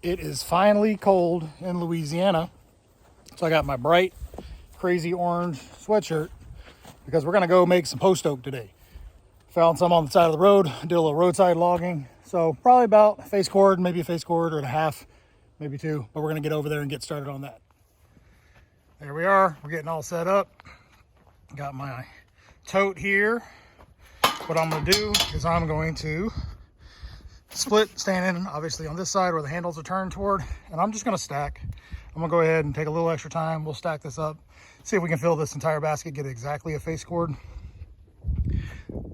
It is finally cold in Louisiana. So I got my bright, crazy orange sweatshirt because we're gonna go make some post oak today. Found some on the side of the road, did a little roadside logging. So probably about a face cord, maybe a face cord or a half, maybe two, but we're gonna get over there and get started on that. There we are, we're getting all set up. Got my tote here. What I'm gonna do is I'm going to split, standing obviously on this side where the handles are turned toward, and I'm just gonna stack. I'm gonna go ahead and take a little extra time. We'll stack this up, see if we can fill this entire basket, get exactly a face cord.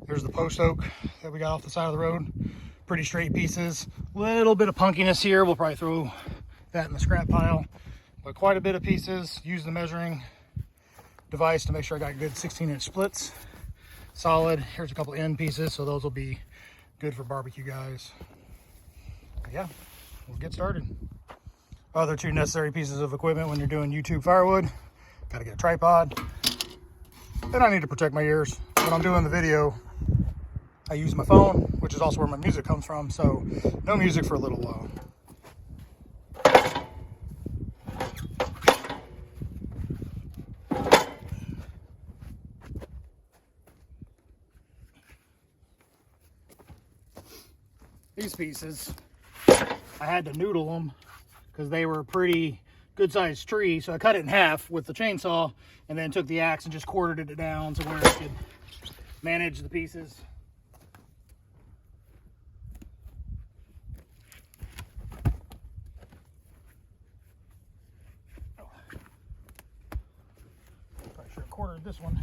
There's the post oak that we got off the side of the road. Pretty straight pieces. Little bit of punkiness here. We'll probably throw that in the scrap pile, but quite a bit of pieces. Use the measuring device to make sure I got good 16-inch splits. Solid. Here's a couple end pieces, so those will be good for barbecue guys. But yeah, we'll get started. Other two necessary pieces of equipment when you're doing YouTube firewood. Got to get a tripod. Then I need to protect my ears. When I'm doing the video, I use my phone, which is also where my music comes from, so no music for a little while. These pieces, I had to noodle them because they were a pretty good sized tree, so I cut it in half with the chainsaw and then took the axe and just quartered it down to where I could manage the pieces. Probably should have quartered this one.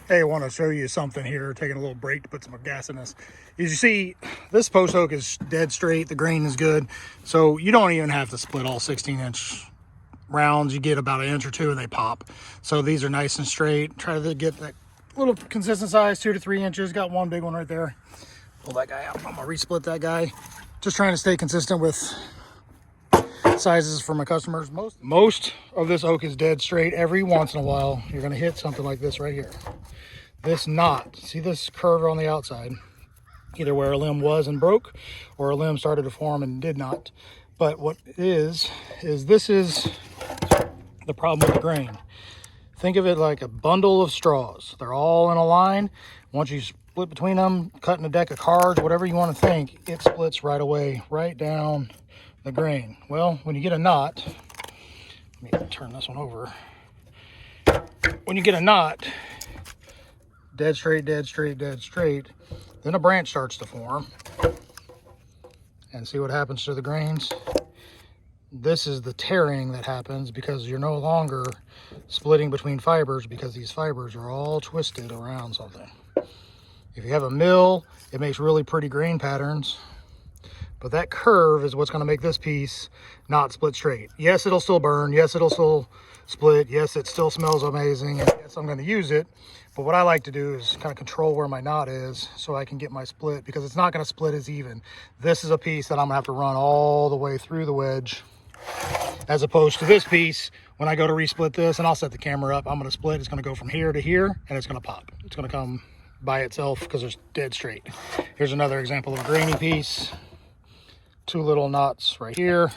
Hey, I want to show you something here, taking a little break to put some gas in this. As you see, this post oak is dead straight, the grain is good, so you don't even have to split all 16-inch rounds. You get about an inch or two and they pop. So these are nice and straight. Try to get that little consistent size, 2 to 3 inches. Got one big one right there. Pull that guy out. I'm gonna resplit that guy. Just trying to stay consistent with sizes for my customers. Most of this oak is dead straight. Every once in a while, you're gonna hit something like this right here. This knot, see this curve on the outside, either where a limb was and broke or a limb started to form and did not. But what it is this is the problem with the grain. Think of it like a bundle of straws. They're all in a line. Once you split between them, cutting a deck of cards, whatever you want to think, it splits right away, right down the grain. Well, when you get a knot, let me turn this one over. When you get a knot, dead straight, dead straight, dead straight, then a branch starts to form. And see what happens to the grains? This is the tearing that happens because you're no longer splitting between fibers, because these fibers are all twisted around something. If you have a mill, it makes really pretty grain patterns, but that curve is what's going to make this piece not split straight. Yes, it'll still burn. Yes, it'll still split. Yes, it still smells amazing. And yes, I'm going to use it. But what I like to do is kind of control where my knot is so I can get my split, because it's not going to split as even. This is a piece that I'm going to have to run all the way through the wedge, as opposed to this piece. When I go to resplit this, and I'll set the camera up, I'm going to split. It's going to go from here to here, and it's going to pop. It's going to come by itself because it's dead straight. Here's another example of a grainy piece. 2 little knots right here.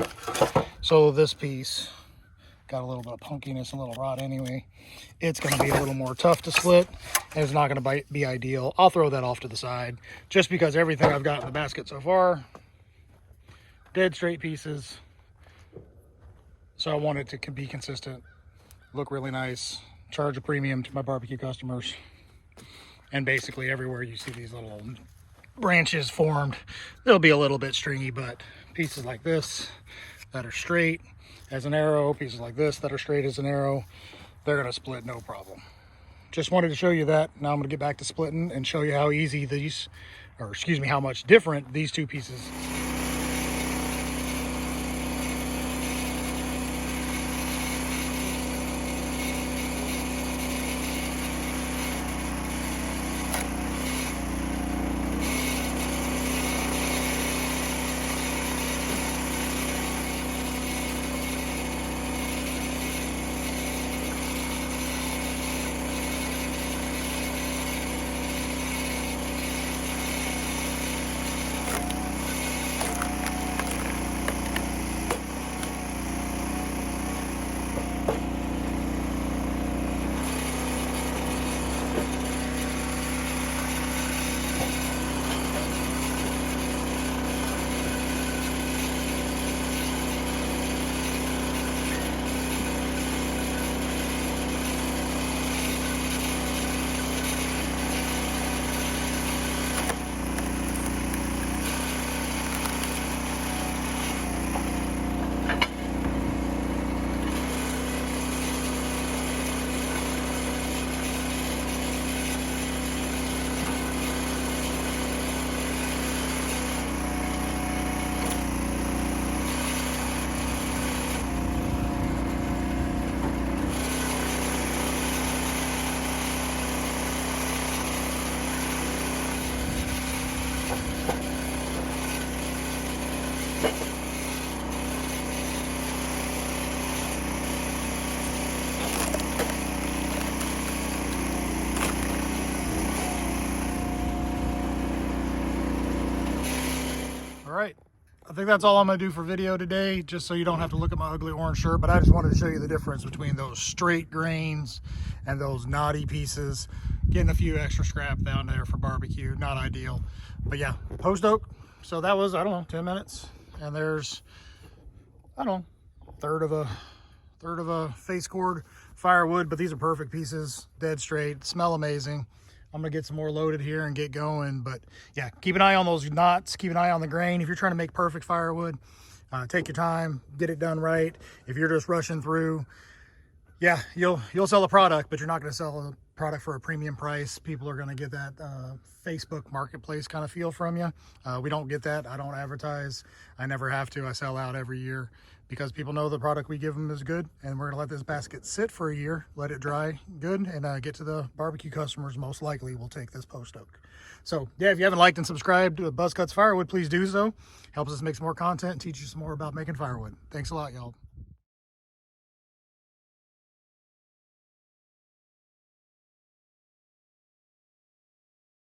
So this piece got a little bit of punkiness, a little rot anyway. It's going to be a little more tough to split, and it's not going to be ideal. I'll throw that off to the side, just because everything I've got in the basket so far, dead straight pieces. So I want it to be consistent, look really nice, charge a premium to my barbecue customers. And basically everywhere you see these little branches formed, they'll be a little bit stringy, but pieces like this that are straight as an arrow, pieces like this that are straight as an arrow, they're going to split no problem. Just wanted to show you that. Now I'm going to get back to splitting and show you how easy these, or excuse me, how much different these two pieces. Right, I think that's all I'm gonna do for video today, just so you don't have to look at my ugly orange shirt. But I just wanted to show you the difference between those straight grains and those knotty pieces. Getting a few extra scrap down there for barbecue, not ideal. But yeah, post oak. So that was, I don't know, 10 minutes. And there's, I don't know, third of a face cord firewood. But these are perfect pieces, dead straight, smell amazing. I'm gonna get some more loaded here and get going. But yeah, keep an eye on those knots, keep an eye on the grain. If you're trying to make perfect firewood, take your time, get it done right. If you're just rushing through, yeah, you'll sell a product, but you're not gonna sell product for a premium price. People are going to get that Facebook marketplace kind of feel from you. We don't get that. I don't advertise. I never have to. I sell out every year because people know the product we give them is good, and we're going to let this basket sit for a year, let it dry good, and get to the barbecue customers. Most likely will take this post oak. So yeah, if you haven't liked and subscribed to Buzz Cuts Firewood, please do so. Helps us make some more content and teach you some more about making firewood. Thanks a lot, y'all.